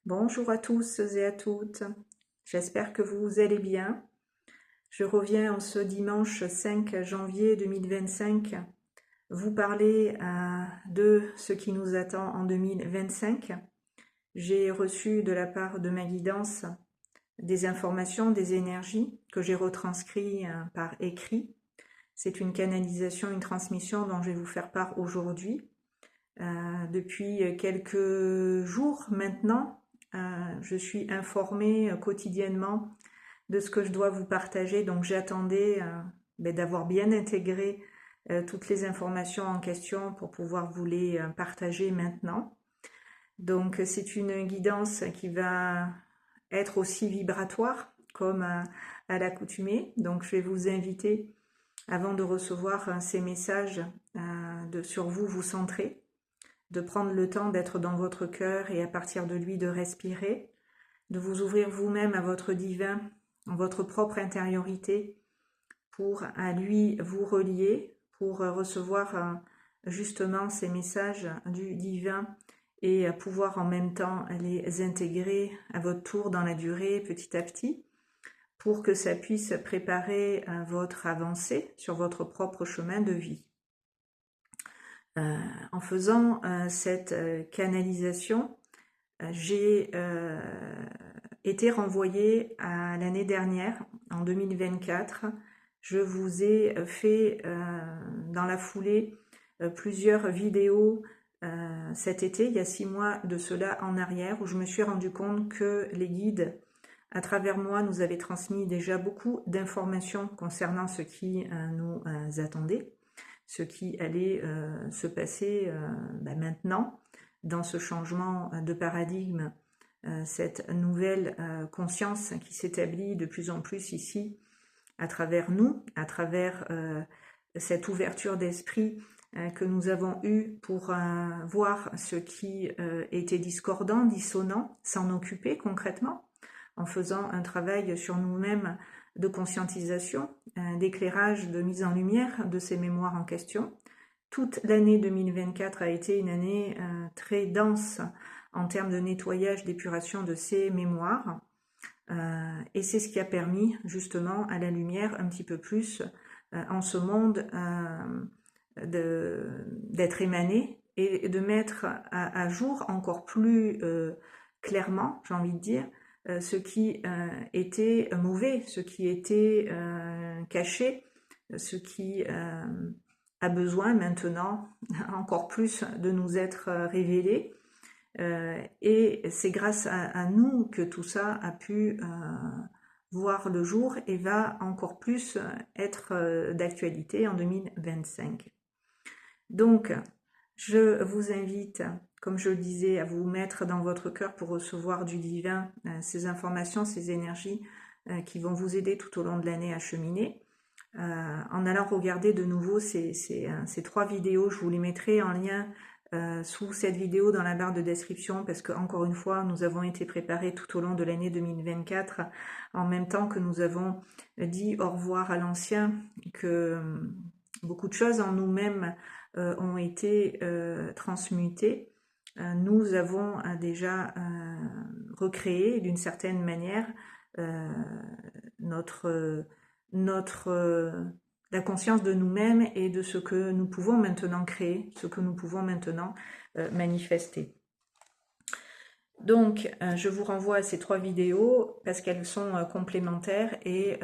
Bonjour à tous et à toutes, j'espère que vous allez bien. Je reviens en ce dimanche 5 janvier 2025 vous parler de ce qui nous attend en 2025. J'ai reçu de la part de ma guidance des informations, des énergies que j'ai retranscrites par écrit. C'est une canalisation, une transmission dont je vais vous faire part aujourd'hui. Depuis quelques jours maintenant, je suis informée quotidiennement de ce que je dois vous partager, donc j'attendais d'avoir bien intégré toutes les informations en question pour pouvoir vous les partager maintenant. Donc c'est une guidance qui va être aussi vibratoire comme à l'accoutumée, donc je vais vous inviter avant de recevoir ces messages sur vous, vous centrer, de prendre le temps d'être dans votre cœur et à partir de lui de respirer, de vous ouvrir vous-même à votre divin, à votre propre intériorité pour à lui vous relier, pour recevoir justement ces messages du divin et pouvoir en même temps les intégrer à votre tour dans la durée petit à petit pour que ça puisse préparer votre avancée sur votre propre chemin de vie. En faisant cette canalisation, j'ai été renvoyée à l'année dernière, en 2024. Je vous ai fait dans la foulée plusieurs vidéos cet été, il y a 6 mois de cela en arrière, où je me suis rendu compte que les guides, à travers moi, nous avaient transmis déjà beaucoup d'informations concernant ce qui nous attendait, ce qui allait se passer maintenant, dans ce changement de paradigme, cette nouvelle conscience qui s'établit de plus en plus ici, à travers nous, à travers cette ouverture d'esprit que nous avons eue pour voir ce qui était discordant, dissonant, s'en occuper concrètement, en faisant un travail sur nous-mêmes de conscientisation, d'éclairage, de mise en lumière de ces mémoires en question. Toute l'année 2024 a été une année très dense en termes de nettoyage, d'épuration de ces mémoires. Et c'est ce qui a permis justement à la lumière un petit peu plus en ce monde d'être émané et de mettre à jour encore plus clairement, j'ai envie de dire, ce qui était mauvais, ce qui était caché, ce qui a besoin maintenant encore plus de nous être révélé. Et c'est grâce à nous que tout ça a pu voir le jour et va encore plus être d'actualité en 2025. Donc, je vous invite, comme je le disais, à vous mettre dans votre cœur pour recevoir du divin ces informations, ces énergies qui vont vous aider tout au long de l'année à cheminer. En allant regarder de nouveau ces 3 vidéos, je vous les mettrai en lien sous cette vidéo dans la barre de description parce que encore une fois nous avons été préparés tout au long de l'année 2024 en même temps que nous avons dit au revoir à l'ancien, que beaucoup de choses en nous-mêmes ont été transmutées. Nous avons déjà recréé d'une certaine manière la conscience de nous-mêmes et de ce que nous pouvons maintenant créer, ce que nous pouvons maintenant manifester. Donc, je vous renvoie à ces 3 vidéos parce qu'elles sont complémentaires et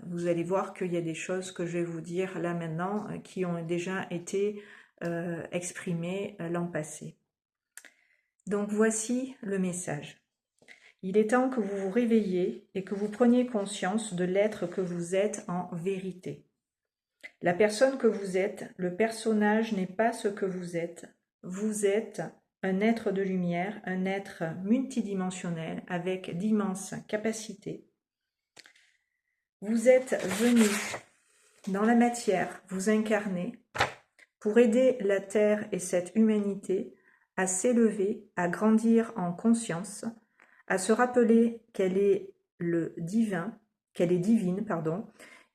vous allez voir qu'il y a des choses que je vais vous dire là maintenant qui ont déjà été exprimées l'an passé. Donc, voici le message. Il est temps que vous vous réveilliez et que vous preniez conscience de l'être que vous êtes en vérité. La personne que vous êtes, le personnage n'est pas ce que vous êtes. Vous êtes un être de lumière, un être multidimensionnel avec d'immenses capacités. Vous êtes venu dans la matière, vous incarner pour aider la Terre et cette humanité à s'élever, à grandir en conscience, à se rappeler qu'elle est divine,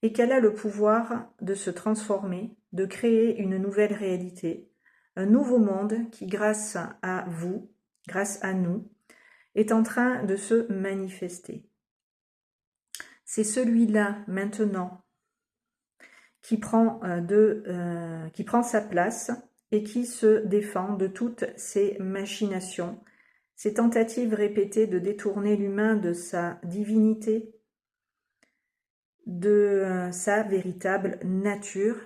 et qu'elle a le pouvoir de se transformer, de créer une nouvelle réalité, un nouveau monde qui, grâce à vous, grâce à nous, est en train de se manifester. C'est celui-là maintenant qui prend sa place et qui se défend de toutes ces machinations, ces tentatives répétées de détourner l'humain de sa divinité, de sa véritable nature,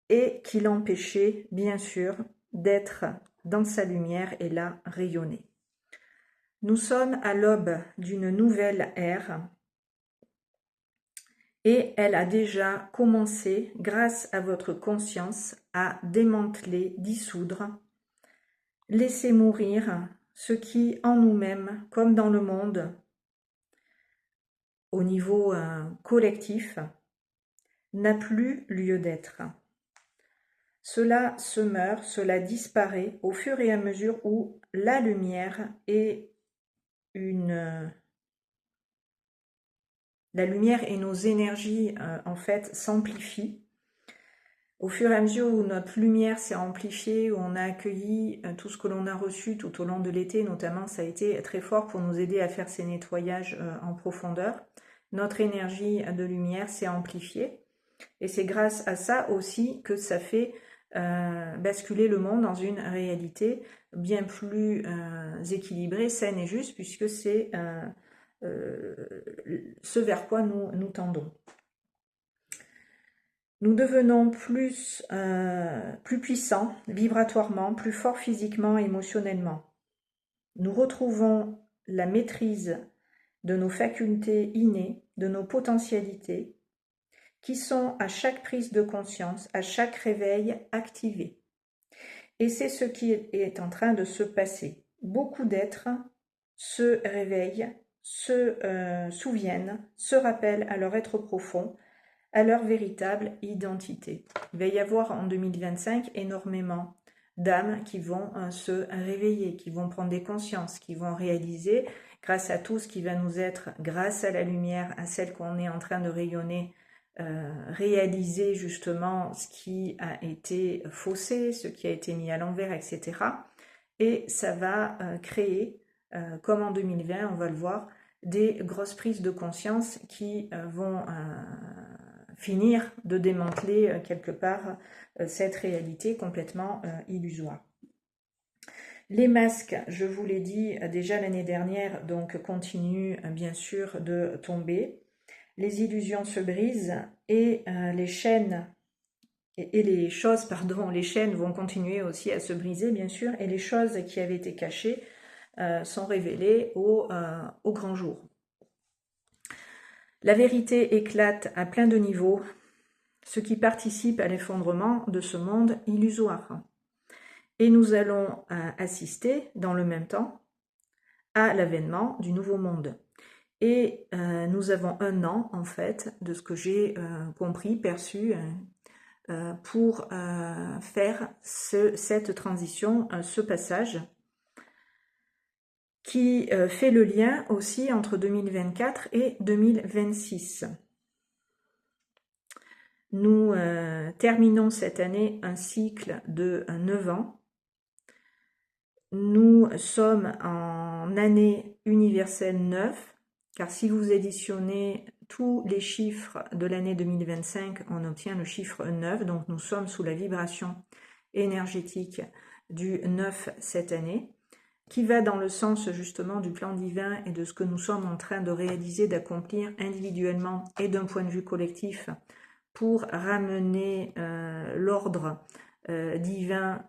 et qui l'empêchait, bien sûr, d'être dans sa lumière et la rayonner. Nous sommes à l'aube d'une nouvelle ère, et elle a déjà commencé, grâce à votre conscience, à démanteler, dissoudre, laisser mourir ce qui, en nous-mêmes, comme dans le monde, au niveau collectif, n'a plus lieu d'être. Cela se meurt, cela disparaît au fur et à mesure où la lumière et nos énergies en fait s'amplifient. Au fur et à mesure où notre lumière s'est amplifiée, où on a accueilli tout ce que l'on a reçu tout au long de l'été, notamment ça a été très fort pour nous aider à faire ces nettoyages en profondeur, notre énergie de lumière s'est amplifiée. Et c'est grâce à ça aussi que ça fait basculer le monde dans une réalité bien plus équilibrée, saine et juste, puisque c'est ce vers quoi nous tendons. Nous devenons plus puissants vibratoirement, plus forts physiquement, émotionnellement. Nous retrouvons la maîtrise de nos facultés innées, de nos potentialités, qui sont à chaque prise de conscience, à chaque réveil activées. Et c'est ce qui est en train de se passer. Beaucoup d'êtres se réveillent, se souviennent, se rappellent à leur être profond, à leur véritable identité. Il va y avoir en 2025 énormément d'âmes qui vont se réveiller, qui vont prendre des consciences, qui vont réaliser, grâce à tout ce qui va nous être, grâce à la lumière, à celle qu'on est en train de rayonner, réaliser justement ce qui a été faussé, ce qui a été mis à l'envers, etc. Et ça va créer, comme en 2020, on va le voir, des grosses prises de conscience qui vont finir de démanteler quelque part cette réalité complètement illusoire. Les masques, je vous l'ai dit déjà l'année dernière, donc continuent bien sûr de tomber. Les illusions se brisent et les chaînes les chaînes vont continuer aussi à se briser bien sûr, et les choses qui avaient été cachées sont révélées au grand jour. La vérité éclate à plein de niveaux, ce qui participe à l'effondrement de ce monde illusoire. Et nous allons assister dans le même temps à l'avènement du nouveau monde. Et nous avons un an, en fait, de ce que j'ai compris, perçu, pour faire cette transition, ce passage, qui fait le lien aussi entre 2024 et 2026. Nous terminons cette année un cycle de 9 ans. Nous sommes en année universelle 9, car si vous additionnez tous les chiffres de l'année 2025, on obtient le chiffre 9, donc nous sommes sous la vibration énergétique du 9 cette année, qui va dans le sens justement du plan divin et de ce que nous sommes en train de réaliser, d'accomplir individuellement et d'un point de vue collectif pour ramener l'ordre divin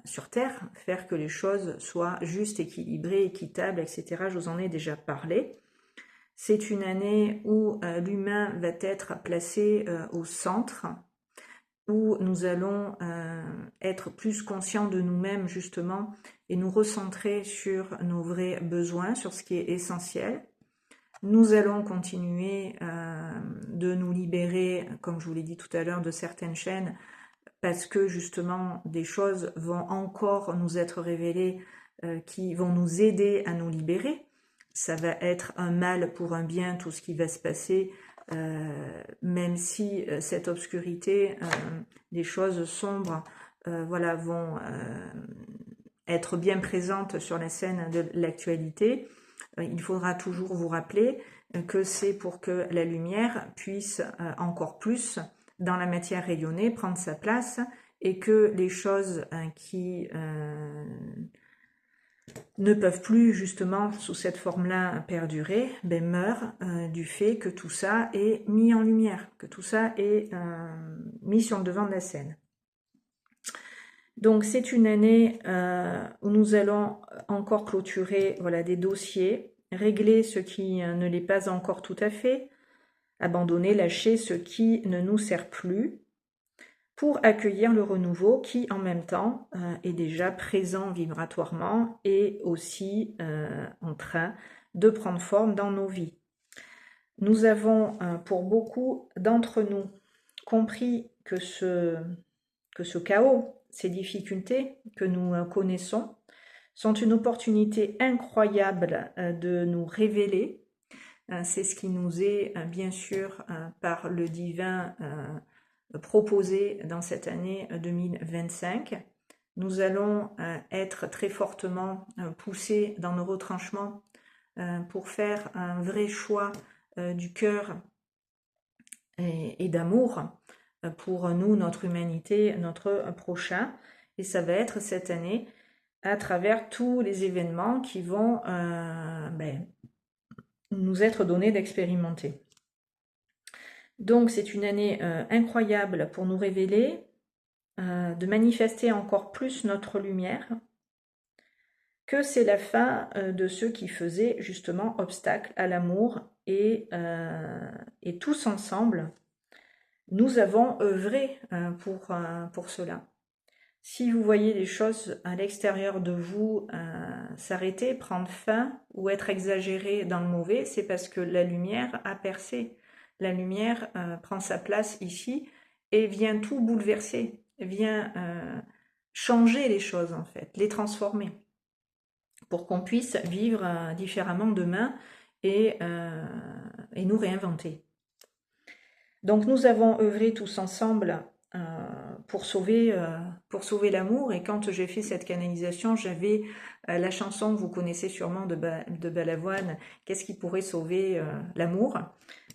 sur Terre, faire que les choses soient justes, équilibrées, équitables, etc. Je vous en ai déjà parlé. C'est une année où l'humain va être placé au centre, où nous allons être plus conscients de nous-mêmes justement et nous recentrer sur nos vrais besoins, sur ce qui est essentiel. Nous allons continuer de nous libérer, comme je vous l'ai dit tout à l'heure, de certaines chaînes, parce que justement des choses vont encore nous être révélées qui vont nous aider à nous libérer. Ça va être un mal pour un bien, tout ce qui va se passer, même si cette obscurité, les choses sombres, voilà, vont être bien présente sur la scène de l'actualité, il faudra toujours vous rappeler que c'est pour que la lumière puisse encore plus, dans la matière rayonnée, prendre sa place et que les choses qui ne peuvent plus justement sous cette forme-là perdurer, meurent du fait que tout ça est mis en lumière, que tout ça est mis sur le devant de la scène. Donc c'est une année où nous allons encore clôturer des dossiers, régler ce qui ne l'est pas encore tout à fait, abandonner, lâcher ce qui ne nous sert plus, pour accueillir le renouveau qui, en même temps, est déjà présent vibratoirement et aussi en train de prendre forme dans nos vies. Nous avons, pour beaucoup d'entre nous, compris que ce chaos, ces difficultés que nous connaissons, sont une opportunité incroyable de nous révéler. C'est ce qui nous est, bien sûr, par le divin proposé dans cette année 2025. Nous allons être très fortement poussés dans nos retranchements pour faire un vrai choix du cœur et d'amour pour nous, notre humanité, notre prochain. Et ça va être cette année à travers tous les événements qui vont nous être donnés d'expérimenter. Donc c'est une année incroyable pour nous révéler, de manifester encore plus notre lumière, que c'est la fin de ceux qui faisaient justement obstacle à l'amour et tous ensemble, nous avons œuvré pour cela. Si vous voyez les choses à l'extérieur de vous s'arrêter, prendre fin ou être exagérées dans le mauvais, c'est parce que la lumière a percé. La lumière prend sa place ici et vient tout bouleverser, vient changer les choses en fait, les transformer, pour qu'on puisse vivre différemment demain et nous réinventer. Donc nous avons œuvré tous ensemble pour sauver l'amour, et quand j'ai fait cette canalisation, j'avais la chanson que vous connaissez sûrement de Balavoine, qu'est-ce qui pourrait sauver l'amour?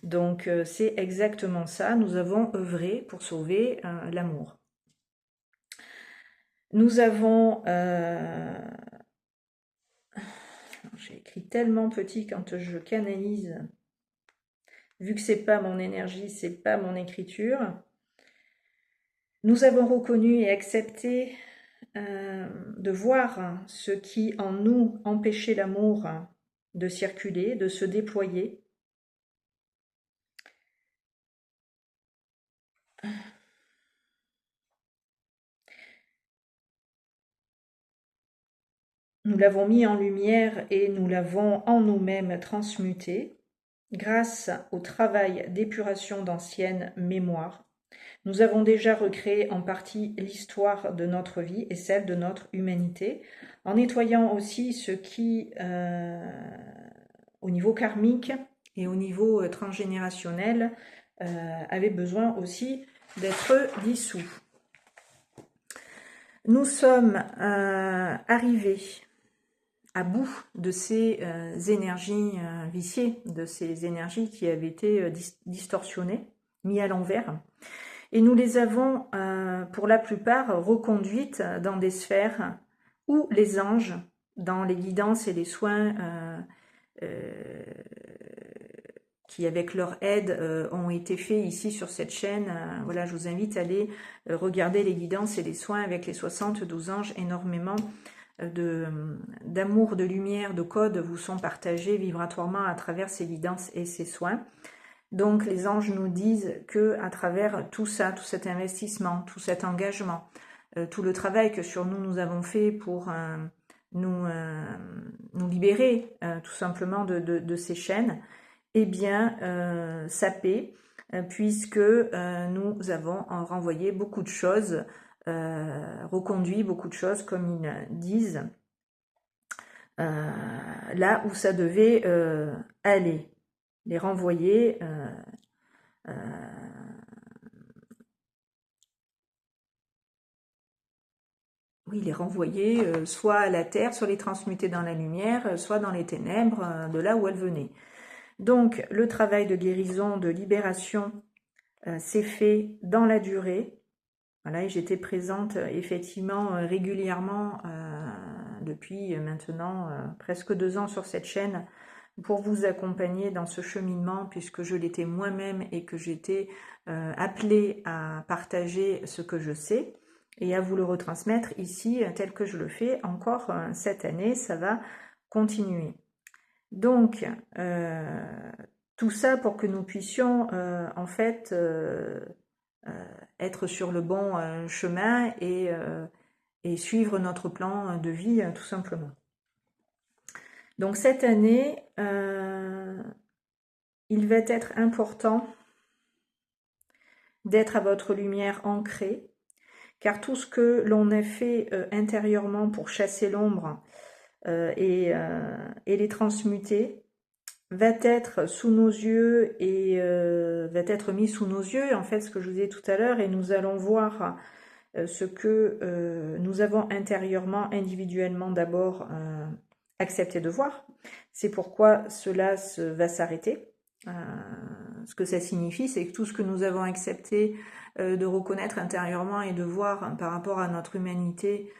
Donc c'est exactement ça, nous avons œuvré pour sauver l'amour. Nous avons j'ai écrit tellement petit quand je canalise, vu que c'est pas mon énergie, c'est pas mon écriture. Nous avons reconnu et accepté de voir ce qui en nous empêchait l'amour de circuler, de se déployer. Nous l'avons mis en lumière et nous l'avons en nous-mêmes transmuté grâce au travail d'épuration d'anciennes mémoires. Nous avons déjà recréé en partie l'histoire de notre vie et celle de notre humanité, en nettoyant aussi ce qui, au niveau karmique et au niveau transgénérationnel, avait besoin aussi d'être dissous. Nous sommes arrivés à bout de ces énergies viciées, de ces énergies qui avaient été distorsionnées, mis à l'envers. Et nous les avons, pour la plupart, reconduites dans des sphères où les anges, dans les guidances et les soins qui, avec leur aide, ont été faits ici sur cette chaîne. Voilà, je vous invite à aller regarder les guidances et les soins avec les 72 anges. Énormément d'amour, de lumière, de codes vous sont partagés vibratoirement à travers ces guidances et ces soins. Donc les anges nous disent que à travers tout ça, tout cet investissement, tout cet engagement, tout le travail que sur nous avons fait pour nous libérer tout simplement de ces chaînes, eh bien ça paie, puisque nous avons renvoyé beaucoup de choses, reconduit beaucoup de choses, comme ils disent, là où ça devait aller, les renvoyer oui, les renvoyer soit à la terre, soit les transmuter dans la lumière, soit dans les ténèbres, de là où elles venaient. Donc, le travail de guérison, de libération s'est fait dans la durée. Voilà, et j'étais présente effectivement régulièrement depuis maintenant presque 2 ans sur cette chaîne pour vous accompagner dans ce cheminement puisque je l'étais moi-même et que j'étais appelée à partager ce que je sais et à vous le retransmettre ici tel que je le fais encore cette année, ça va continuer. Donc, tout ça pour que nous puissions en fait être sur le bon chemin et suivre notre plan de vie tout simplement. Donc cette année, il va être important d'être à votre lumière ancrée, car tout ce que l'on a fait intérieurement pour chasser l'ombre et les transmuter, va être sous nos yeux et va être mis sous nos yeux, en fait, ce que je vous disais tout à l'heure, et nous allons voir ce que nous avons intérieurement, individuellement d'abord accepté de voir. C'est pourquoi cela va s'arrêter. Ce que ça signifie, c'est que tout ce que nous avons accepté de reconnaître intérieurement et de voir par rapport à notre humanité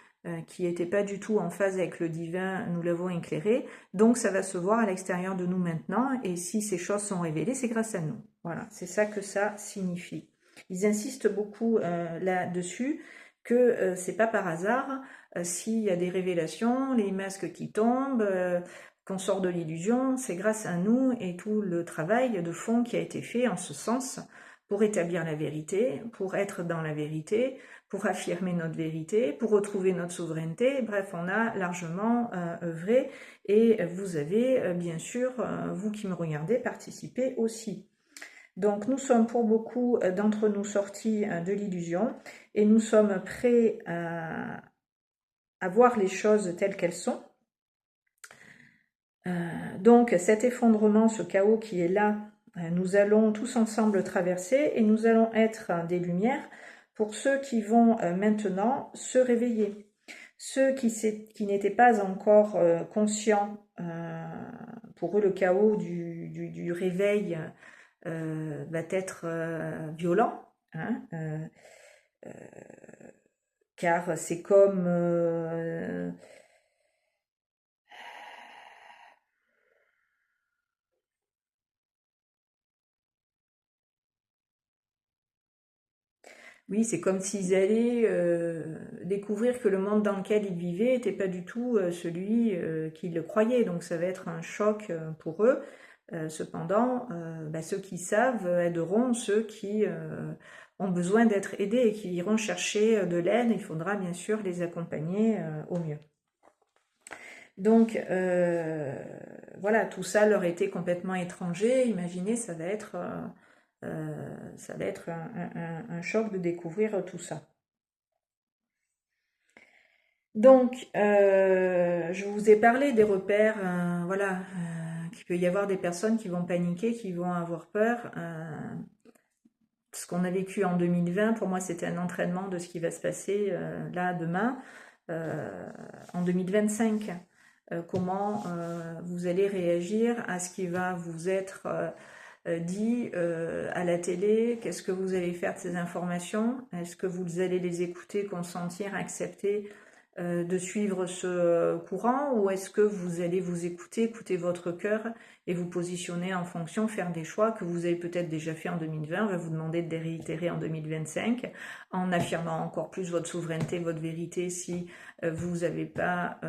qui n'était pas du tout en phase avec le divin, nous l'avons éclairé. Donc ça va se voir à l'extérieur de nous maintenant, et si ces choses sont révélées, c'est grâce à nous. Voilà, c'est ça que ça signifie. Ils insistent beaucoup là-dessus, que c'est pas par hasard s'il y a des révélations, les masques qui tombent, qu'on sort de l'illusion, c'est grâce à nous et tout le travail de fond qui a été fait en ce sens pour établir la vérité, pour être dans la vérité, pour affirmer notre vérité, pour retrouver notre souveraineté. Bref, on a largement œuvré et vous avez bien sûr, vous qui me regardez, participé aussi. Donc nous sommes pour beaucoup d'entre nous sortis de l'illusion et nous sommes prêts à voir les choses telles qu'elles sont. Donc cet effondrement, ce chaos qui est là, nous allons tous ensemble traverser et nous allons être des lumières pour ceux qui vont maintenant se réveiller. Ceux qui n'étaient pas encore conscients, pour eux le chaos du réveil va être violent, hein, car c'est comme oui, c'est comme s'ils allaient découvrir que le monde dans lequel ils vivaient n'était pas du tout celui qu'ils le croyaient. Donc ça va être un choc pour eux. Cependant, ceux qui savent aideront ceux qui ont besoin d'être aidés et qui iront chercher de l'aide. Il faudra bien sûr les accompagner au mieux. Donc voilà, tout ça leur était complètement étranger. Imaginez, ça va être un choc de découvrir tout ça. Donc, je vous ai parlé des repères, voilà, qu'il peut y avoir des personnes qui vont paniquer, qui vont avoir peur. Ce qu'on a vécu en 2020, pour moi, c'était un entraînement de ce qui va se passer là, demain, en 2025. Comment vous allez réagir à ce qui va vous être dit à la télé, qu'est-ce que vous allez faire de ces informations? Est-ce que vous allez les écouter, consentir, accepter de suivre ce courant, ou est-ce que vous allez vous écouter votre cœur et vous positionner en fonction, faire des choix que vous avez peut-être déjà fait en 2020, on va vous demander de les réitérer en 2025, en affirmant encore plus votre souveraineté, votre vérité. Si vous n'avez pas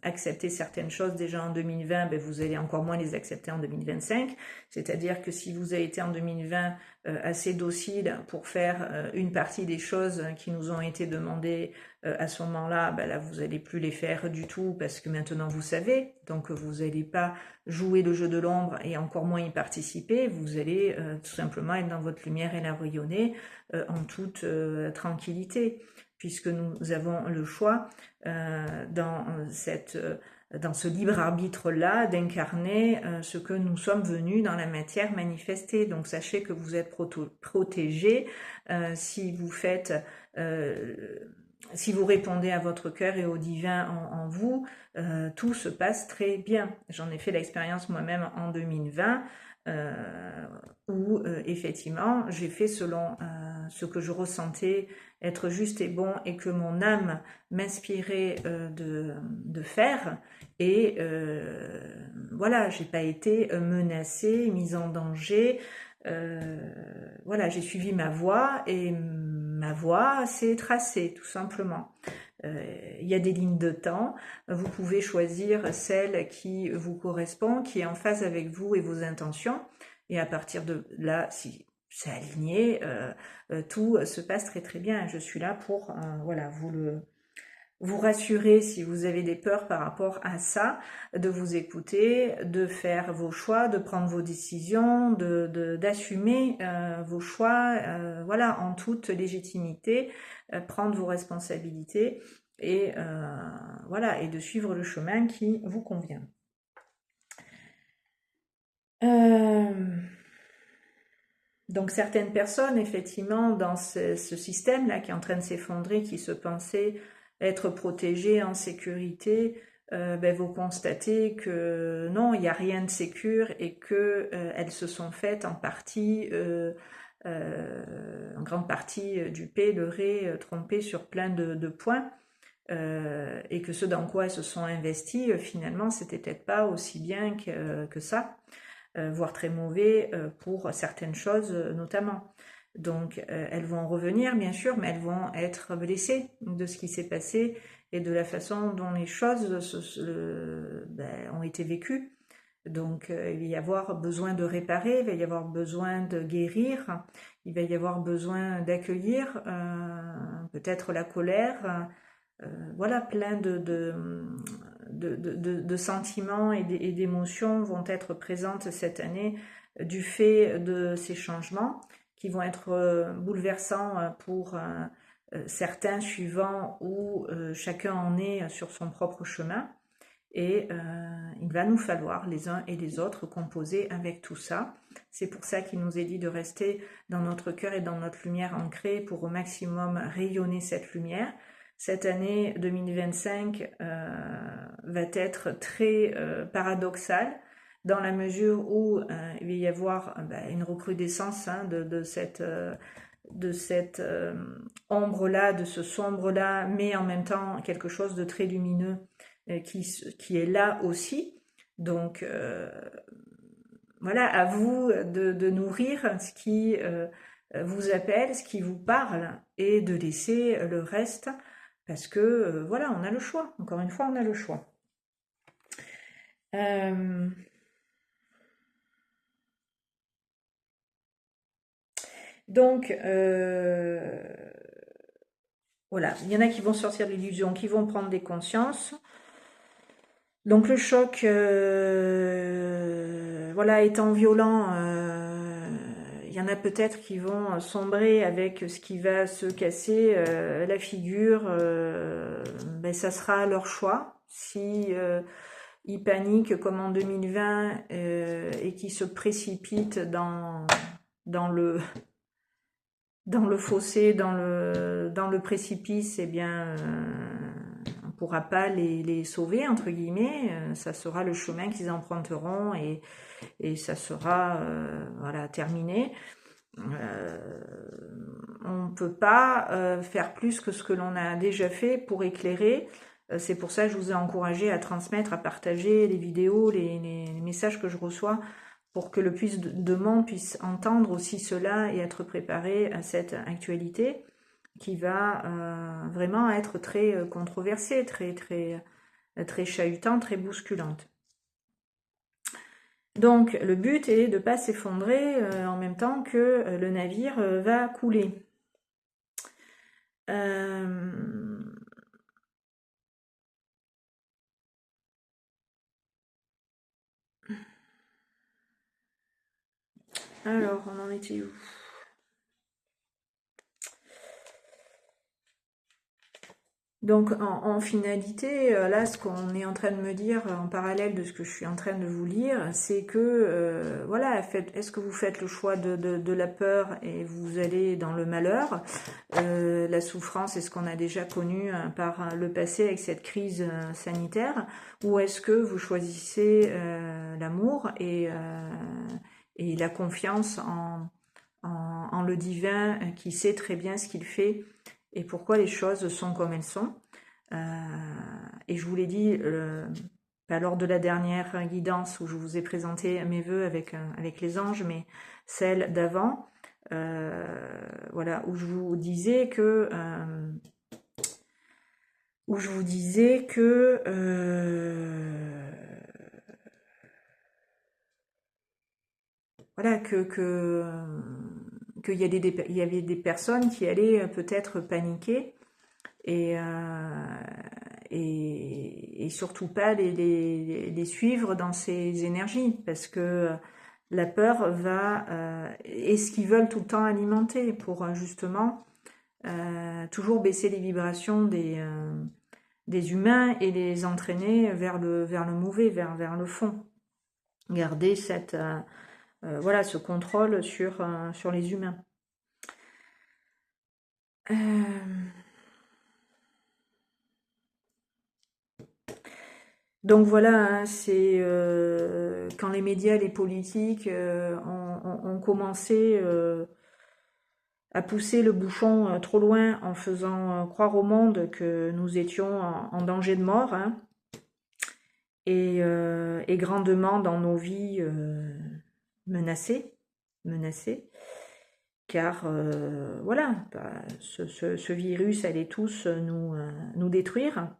accepté certaines choses déjà en 2020, vous allez encore moins les accepter en 2025. C'est-à-dire que si vous avez été en 2020 assez docile pour faire une partie des choses qui nous ont été demandées à ce moment-là, là vous n'allez plus les faire du tout parce que maintenant vous savez, donc vous n'allez pas jouer le jeu de l'ombre et encore moins y participer, vous allez tout simplement être dans votre lumière et la rayonner en toute tranquillité, puisque nous avons le choix dans ce libre arbitre-là d'incarner ce que nous sommes venus dans la matière manifester. Donc sachez que vous êtes protégés si vous faites si vous répondez à votre cœur et au divin en vous, tout se passe très bien. J'en ai fait l'expérience moi-même en 2020, où effectivement j'ai fait selon ce que je ressentais être juste et bon et que mon âme m'inspirait de faire. Et voilà, j'ai pas été menacée, mise en danger. Voilà, j'ai suivi ma voie et ma voie s'est tracée tout simplement. Il y a des lignes de temps, vous pouvez choisir celle qui vous correspond, qui est en phase avec vous et vos intentions, et à partir de là, si c'est aligné, tout se passe très très bien. Je suis là pour voilà, vous rassurer si vous avez des peurs par rapport à ça, de vous écouter, de faire vos choix, de prendre vos décisions, d'assumer vos choix, voilà, en toute légitimité, prendre vos responsabilités et voilà, et de suivre le chemin qui vous convient. Donc certaines personnes, effectivement, dans ce système-là qui est en train de s'effondrer, qui se pensaient être protégées, en sécurité, vont constater que non, il n'y a rien de sécure et que elles se sont faites en partie, en grande partie dupées, leurrées, trompées sur plein de points. Et que ce dans quoi elles se sont investies, finalement, c'était peut-être pas aussi bien que ça. Voire très mauvais pour certaines choses notamment. Donc elles vont revenir bien sûr, mais elles vont être blessées de ce qui s'est passé et de la façon dont les choses ont été vécues. Donc il va y avoir besoin de réparer, il va y avoir besoin de guérir, il va y avoir besoin d'accueillir peut-être la colère, voilà, plein de sentiments et d'émotions vont être présentes cette année du fait de ces changements qui vont être bouleversants pour certains suivant où chacun en est sur son propre chemin. Et il va nous falloir les uns et les autres composer avec tout ça. C'est pour ça qu'il nous est dit de rester dans notre cœur et dans notre lumière ancrée pour au maximum rayonner cette lumière. Cette année 2025 va être très paradoxale dans la mesure où il va y avoir une recrudescence de cette ombre-là, de ce sombre-là, mais en même temps quelque chose de très lumineux qui est là aussi. Donc voilà, à vous de nourrir ce qui vous appelle, ce qui vous parle, et de laisser le reste, parce que voilà, on a le choix. Encore une fois, on a le choix. Donc, voilà, il y en a qui vont sortir de l'illusion, qui vont prendre des consciences. Donc le choc, voilà, étant violent, il y en a peut-être qui vont sombrer avec ce qui va se casser la figure. Ça sera leur choix. Si ils paniquent comme en 2020 et qui se précipitent dans le fossé, dans le précipice, eh bien, on ne pourra pas les sauver, entre guillemets. Ça sera le chemin qu'ils emprunteront et ça sera voilà, terminé. On ne peut pas faire plus que ce que l'on a déjà fait pour éclairer. C'est pour ça que je vous ai encouragé à transmettre, à partager les vidéos, les messages que je reçois pour que le plus de monde puisse entendre aussi cela et être préparé à cette actualité qui va vraiment être très controversée, très chahutante, très bousculante. Donc le but est de ne pas s'effondrer en même temps que le navire va couler. Alors, on en était où? Donc en finalité, là ce qu'on est en train de me dire en parallèle de ce que je suis en train de vous lire, c'est que voilà, est-ce que vous faites le choix de la peur et vous allez dans le malheur, la souffrance est ce qu'on a déjà connu par le passé avec cette crise sanitaire, ou est-ce que vous choisissez l'amour et la confiance en le divin qui sait très bien ce qu'il fait et pourquoi les choses sont comme elles sont. Et je vous l'ai dit pas lors de la dernière guidance où je vous ai présenté mes vœux avec les anges, mais celle d'avant, voilà, où je vous disais que voilà qu'il y avait des personnes qui allaient peut-être paniquer et, et surtout pas les suivre dans ces énergies parce que la peur est ce qu'ils veulent tout le temps alimenter pour justement toujours baisser les vibrations des humains et les entraîner vers le mauvais, vers le fond. Garder voilà, ce contrôle sur les humains. Donc voilà, hein, c'est quand les médias, les politiques ont commencé à pousser le bouchon trop loin en faisant croire au monde que nous étions en danger de mort, hein, et grandement dans nos vies menacées, car voilà, ce virus allait tous nous détruire.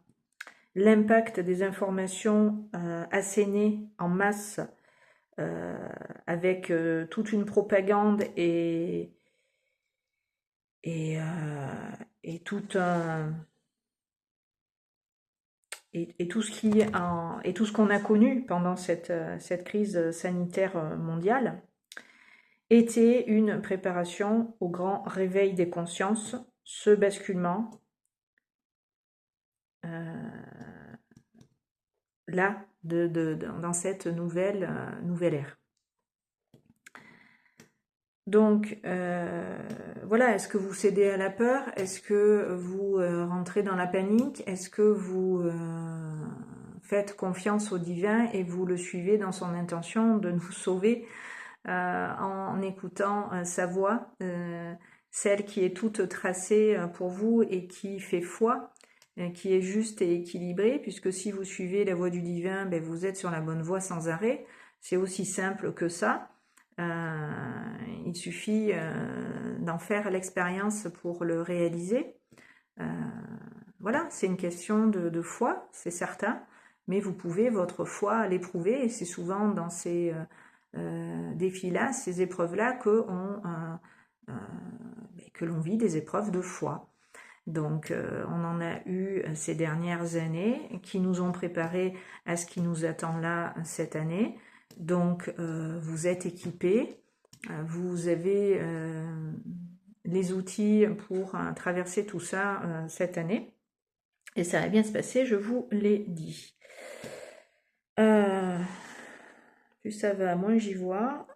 L'impact des informations assénées en masse avec toute une propagande et tout un et tout ce qu'on a connu pendant cette crise sanitaire mondiale était une préparation au grand réveil des consciences, ce basculement là dans cette nouvelle ère. Donc voilà, est-ce que vous cédez à la peur? Est-ce que vous rentrez dans la panique? Est-ce que vous faites confiance au divin et vous le suivez dans son intention de nous sauver en écoutant sa voix, celle qui est toute tracée pour vous et qui fait foi, qui est juste et équilibrée, puisque si vous suivez la voie du divin, ben, vous êtes sur la bonne voie sans arrêt. C'est aussi simple que ça. Il suffit d'en faire l'expérience pour le réaliser. Voilà, c'est une question de foi, c'est certain, mais vous pouvez votre foi l'éprouver, et c'est souvent dans ces défis-là, ces épreuves-là que l'on vit des épreuves de foi. Donc on en a eu ces dernières années qui nous ont préparés à ce qui nous attend là cette année. Donc vous êtes équipés, vous avez les outils pour traverser tout ça cette année. Et ça va bien se passer, je vous l'ai dit. Plus ça va, moins j'y vois.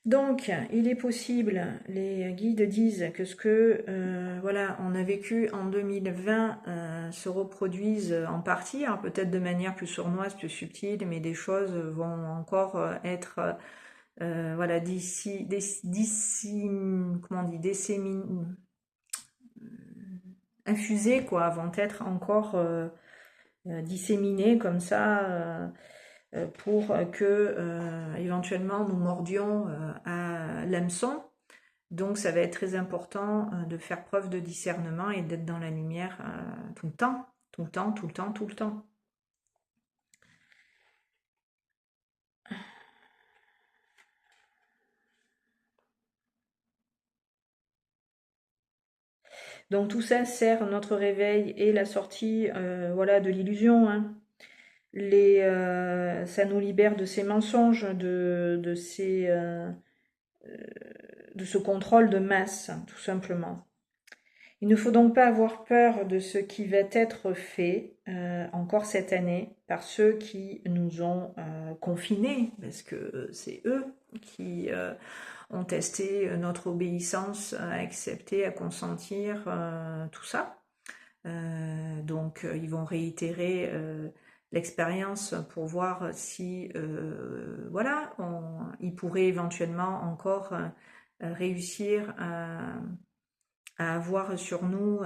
Donc, il est possible, les guides disent que ce que voilà, on a vécu en 2020 se reproduise en partie, alors peut-être de manière plus sournoise, plus subtile, mais des choses vont encore être voilà, infusées, quoi, vont être encore disséminées comme ça pour que éventuellement nous mordions à l'hameçon. Donc ça va être très important de faire preuve de discernement et d'être dans la lumière tout le temps, tout le temps, tout le temps, tout le temps. Donc tout ça sert notre réveil et la sortie voilà, de l'illusion. Hein. Ça nous libère de ces mensonges, de ces de ce contrôle de masse, tout simplement. Il ne faut donc pas avoir peur de ce qui va être fait encore cette année par ceux qui nous ont confinés, parce que c'est eux qui ont testé notre obéissance, à accepter, à consentir, tout ça. Donc ils vont réitérer l'expérience pour voir si voilà, ils pourraient éventuellement encore réussir à avoir sur nous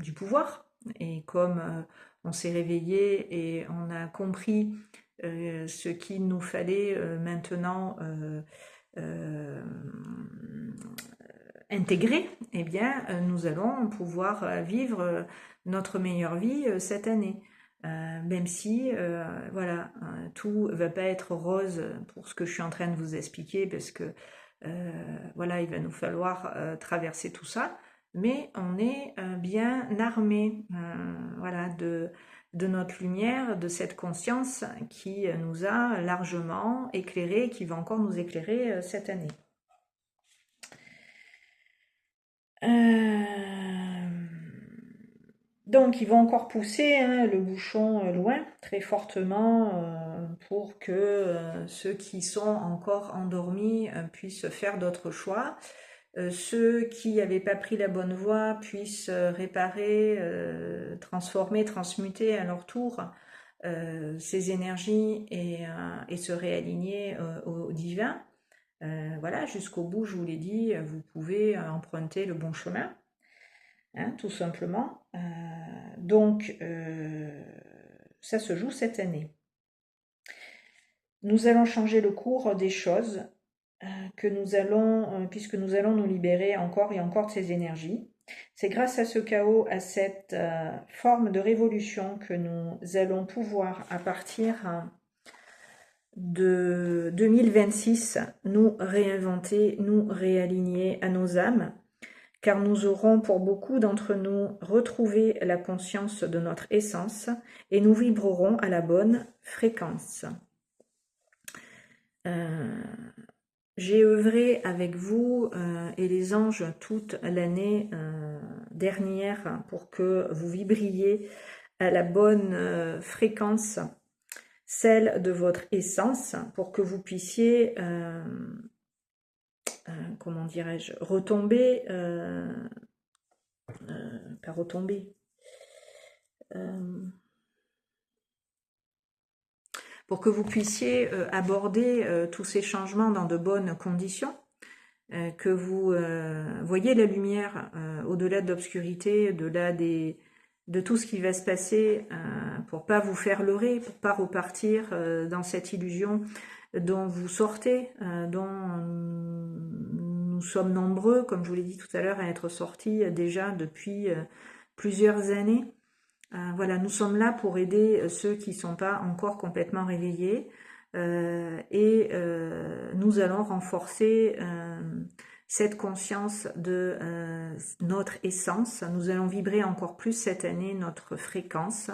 du pouvoir. Et comme on s'est réveillé et on a compris ce qu'il nous fallait maintenant intégrer, eh bien, nous allons pouvoir vivre notre meilleure vie cette année. Même si, voilà, tout va pas être rose pour ce que je suis en train de vous expliquer, parce que voilà, il va nous falloir traverser tout ça, mais on est bien armé, voilà, de notre lumière, de cette conscience qui nous a largement éclairé, qui va encore nous éclairer cette année. Donc ils vont encore pousser le bouchon loin, très fortement, pour que ceux qui sont encore endormis puissent faire d'autres choix. Ceux qui n'avaient pas pris la bonne voie puissent réparer, transformer, transmuter à leur tour ces énergies et se réaligner au divin. Voilà, jusqu'au bout, je vous l'ai dit, vous pouvez emprunter le bon chemin, hein, tout simplement. Donc, ça se joue cette année. Nous allons changer le cours des choses, puisque nous allons nous libérer encore et encore de ces énergies. C'est grâce à ce chaos, à cette forme de révolution que nous allons pouvoir, à partir de 2026, nous réinventer, nous réaligner à nos âmes, car nous aurons pour beaucoup d'entre nous retrouvé la conscience de notre essence et nous vibrerons à la bonne fréquence. J'ai œuvré avec vous et les anges toute l'année dernière pour que vous vibriez à la bonne fréquence, celle de votre essence, pour que vous puissiez, comment dirais-je, retomber, pas retomber, pour que vous puissiez aborder tous ces changements dans de bonnes conditions, que vous voyez la lumière au-delà de l'obscurité, au-delà de tout ce qui va se passer, pour pas vous faire leurrer, pour pas repartir dans cette illusion dont vous sortez, dont nous sommes nombreux, comme je vous l'ai dit tout à l'heure, à être sortis déjà depuis plusieurs années. Voilà, nous sommes là pour aider ceux qui ne sont pas encore complètement réveillés et nous allons renforcer cette conscience de notre essence. Nous allons vibrer encore plus cette année notre fréquence.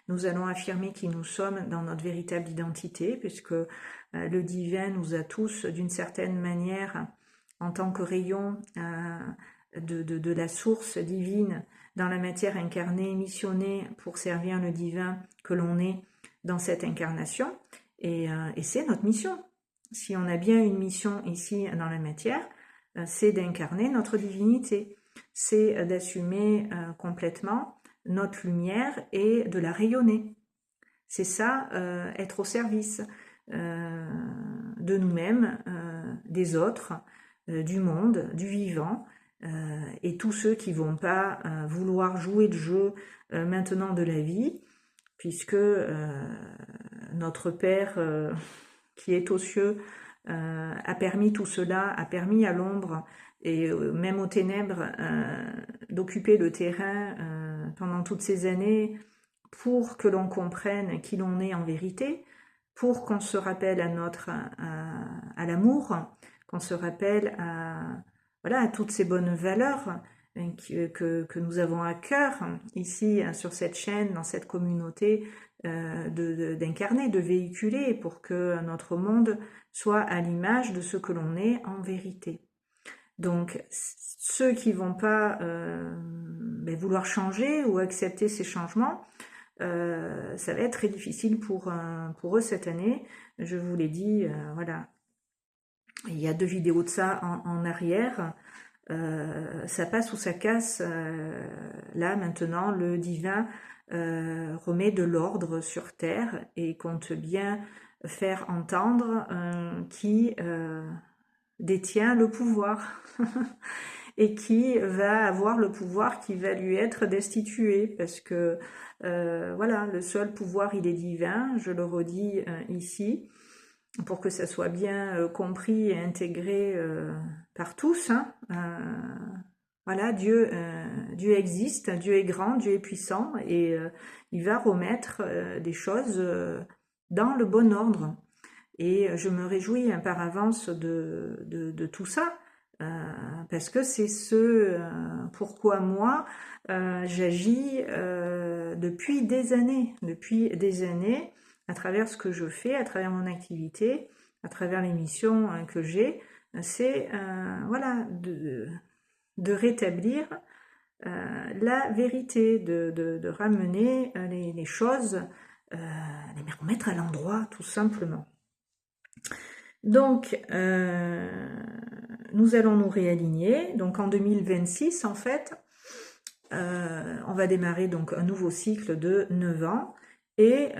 Nous allons affirmer qui nous sommes dans notre véritable identité, puisque le divin nous a tous, d'une certaine manière, en tant que rayon de la source divine, dans la matière incarnée, missionnée pour servir le divin que l'on est dans cette incarnation. Et c'est notre mission. Si on a bien une mission ici dans la matière, c'est d'incarner notre divinité. C'est d'assumer complètement notre lumière et de la rayonner. C'est ça, être au service de nous-mêmes, des autres, du monde, du vivant, et tous ceux qui vont pas vouloir jouer le jeu maintenant de la vie, puisque notre Père qui est aux cieux a permis tout cela, a permis à l'ombre et même aux ténèbres d'occuper le terrain pendant toutes ces années pour que l'on comprenne qui l'on est en vérité, pour qu'on se rappelle à l'amour, qu'on se rappelle voilà, à toutes ces bonnes valeurs que nous avons à cœur ici sur cette chaîne, dans cette communauté, d'incarner, de véhiculer pour que notre monde soit à l'image de ce que l'on est en vérité. Donc, ceux qui vont pas vouloir changer ou accepter ces changements, ça va être très difficile pour eux cette année. Je vous l'ai dit, voilà. Il y a 2 vidéos de ça en arrière. Ça passe ou ça casse. Là, maintenant, le divin remet de l'ordre sur terre et compte bien faire entendre qui détient le pouvoir et qui va avoir le pouvoir qui va lui être destitué, parce que voilà, le seul pouvoir il est divin, je le redis ici, pour que ça soit bien compris et intégré par tous, hein. Voilà, Dieu existe, Dieu est grand, Dieu est puissant, et il va remettre des choses dans le bon ordre. Et je me réjouis par avance de tout ça, parce que c'est ce pourquoi moi j'agis depuis des années, à travers ce que je fais, à travers mon activité, à travers les missions que j'ai, c'est voilà, de rétablir la vérité, de ramener les choses, les remettre à l'endroit tout simplement. Donc, nous allons nous réaligner. Donc, en 2026, en fait, on va démarrer donc un nouveau cycle de 9 ans. Et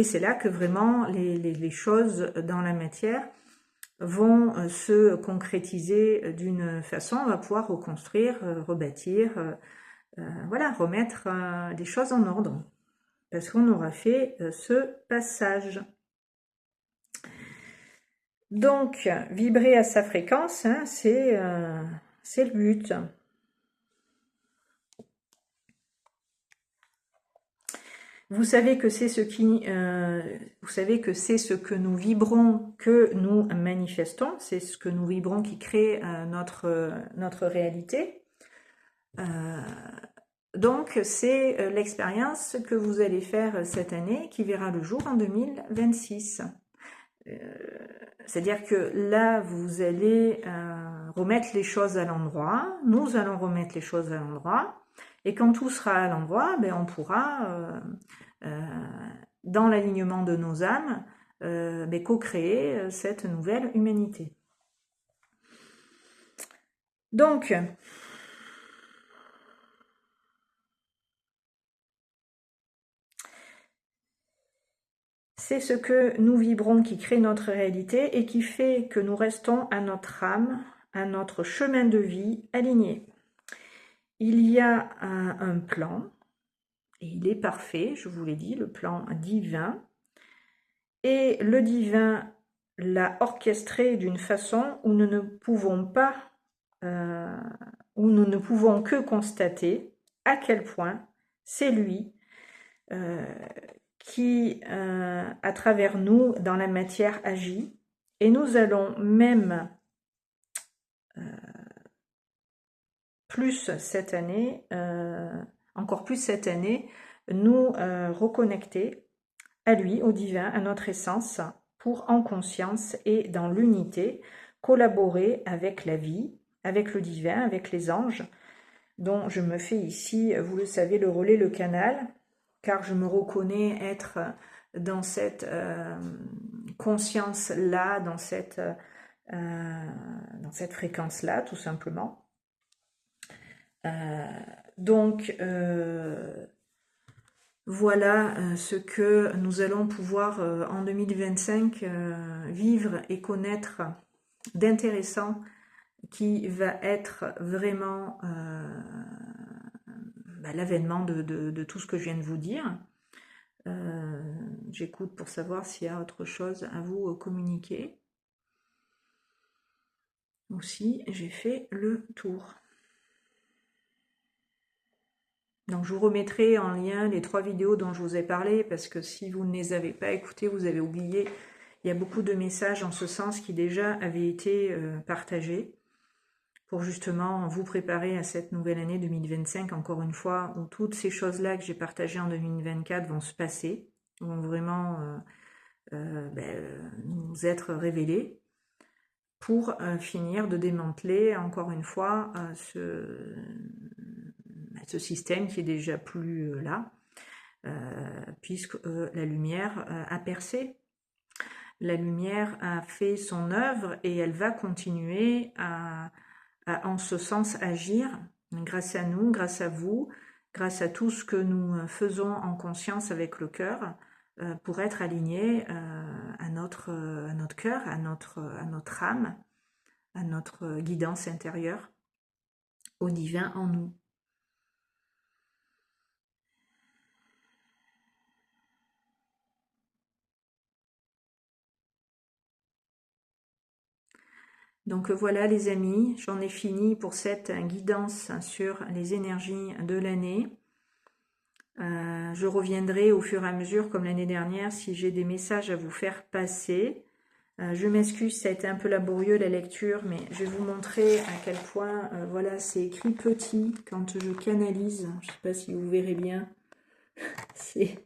c'est là que vraiment les choses dans la matière vont se concrétiser d'une façon. On va pouvoir reconstruire, rebâtir, voilà, remettre des choses en ordre. Parce qu'on aura fait ce passage. Donc, vibrer à sa fréquence, hein, c'est le but. Vous savez que c'est ce que nous vibrons, que nous manifestons. C'est ce que nous vibrons qui crée notre réalité. Donc, c'est l'expérience que vous allez faire cette année qui verra le jour en 2026. C'est-à-dire que là, vous allez remettre les choses à l'endroit, nous allons remettre les choses à l'endroit, et quand tout sera à l'endroit, on pourra, dans l'alignement de nos âmes, co-créer cette nouvelle humanité. Donc, c'est ce que nous vibrons qui crée notre réalité et qui fait que nous restons à notre âme, à notre chemin de vie aligné. Il y a un plan, et il est parfait, je vous l'ai dit, le plan divin. Et le divin l'a orchestré d'une façon où nous ne pouvons pas, où nous ne pouvons que constater à quel point c'est lui qui, à travers nous, dans la matière, agit. Et nous allons même, encore plus cette année, nous reconnecter à lui, au divin, à notre essence, pour en conscience et dans l'unité, collaborer avec la vie, avec le divin, avec les anges, dont je me fais ici, vous le savez, le relais, le canal, car je me reconnais être dans cette conscience-là, dans cette fréquence-là, tout simplement. Donc, voilà ce que nous allons pouvoir en 2025 vivre et connaître d'intéressant, qui va être vraiment l'avènement de tout ce que je viens de vous dire. J'écoute pour savoir s'il y a autre chose à vous communiquer. Aussi, j'ai fait le tour. Donc je vous remettrai en lien les 3 vidéos dont je vous ai parlé, parce que si vous ne les avez pas écoutées, vous avez oublié. Il y a beaucoup de messages en ce sens qui déjà avaient été partagés, pour justement vous préparer à cette nouvelle année 2025, encore une fois, où toutes ces choses-là que j'ai partagées en 2024 vont se passer, vont vraiment nous être révélées, pour finir de démanteler, encore une fois, ce système qui est déjà plus là, puisque la lumière a percé. La lumière a fait son œuvre et elle va continuer à en ce sens agir grâce à nous, grâce à vous, grâce à tout ce que nous faisons en conscience avec le cœur pour être alignés à notre cœur, à notre âme, à notre guidance intérieure, au divin en nous. Donc voilà les amis, j'en ai fini pour cette guidance sur les énergies de l'année. Je reviendrai au fur et à mesure, comme l'année dernière, si j'ai des messages à vous faire passer. Je m'excuse, ça a été un peu laborieux la lecture, mais je vais vous montrer à quel point, voilà, c'est écrit petit quand je canalise. Je ne sais pas si vous verrez bien. C'est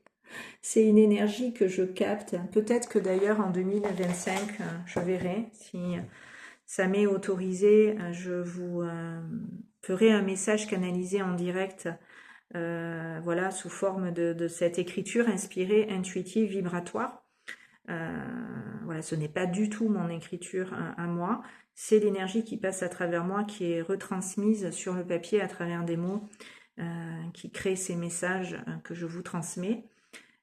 une énergie que je capte. Peut-être que d'ailleurs en 2025, je verrai si ça m'est autorisé. Je vous ferai un message canalisé en direct, voilà, sous forme de cette écriture inspirée, intuitive, vibratoire. Voilà, ce n'est pas du tout mon écriture à moi. C'est l'énergie qui passe à travers moi, qui est retransmise sur le papier à travers des mots, qui crée ces messages que je vous transmets.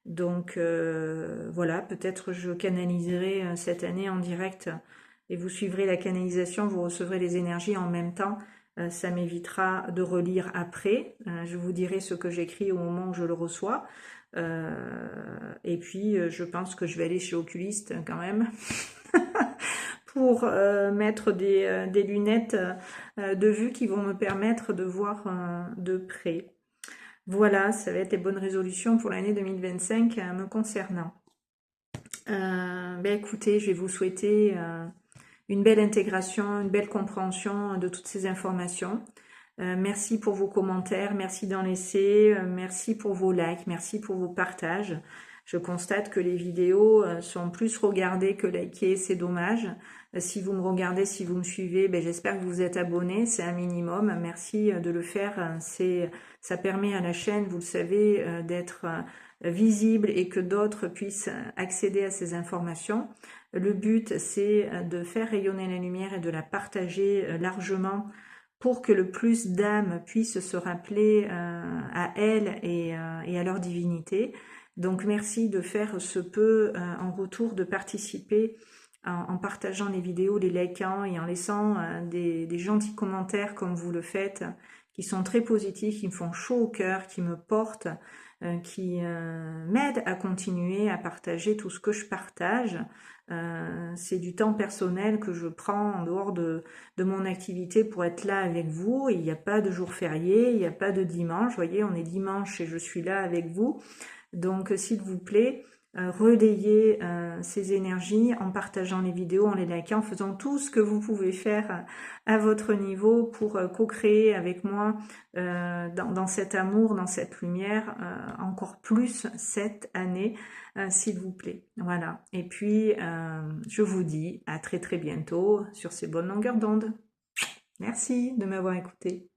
Donc voilà, peut-être je canaliserai cette année en direct et vous suivrez la canalisation, vous recevrez les énergies en même temps. Ça m'évitera de relire après. Je vous dirai ce que j'écris au moment où je le reçois. Et puis je pense que je vais aller chez Oculiste quand même pour mettre des lunettes de vue qui vont me permettre de voir de près. Voilà, ça va être les bonnes résolutions pour l'année 2025 me concernant. Écoutez, je vais vous souhaiter une belle intégration, une belle compréhension de toutes ces informations. Merci pour vos commentaires, merci d'en laisser, merci pour vos likes, merci pour vos partages. Je constate que les vidéos sont plus regardées que likées, c'est dommage. Si vous me regardez, si vous me suivez, j'espère que vous êtes abonnés, c'est un minimum. Merci de le faire, ça permet à la chaîne, vous le savez, d'être visible et que d'autres puissent accéder à ces informations. Le but, c'est de faire rayonner la lumière et de la partager largement pour que le plus d'âmes puissent se rappeler à elles et à leur divinité. Donc merci de faire ce peu en retour, de participer en partageant les vidéos, les likant et en laissant des gentils commentaires comme vous le faites, qui sont très positifs, qui me font chaud au cœur, qui me portent, qui m'aident à continuer à partager tout ce que je partage. C'est du temps personnel que je prends en dehors de mon activité pour être là avec vous. Il n'y a pas de jour férié, il n'y a pas de dimanche. Vous voyez, on est dimanche et je suis là avec vous. Donc, s'il vous plaît, relayez ces énergies en partageant les vidéos, en les likant, en faisant tout ce que vous pouvez faire à votre niveau pour co-créer avec moi dans cet amour, dans cette lumière, encore plus cette année, s'il vous plaît. Voilà. Et puis, je vous dis à très très bientôt sur ces bonnes longueurs d'onde. Merci de m'avoir écouté.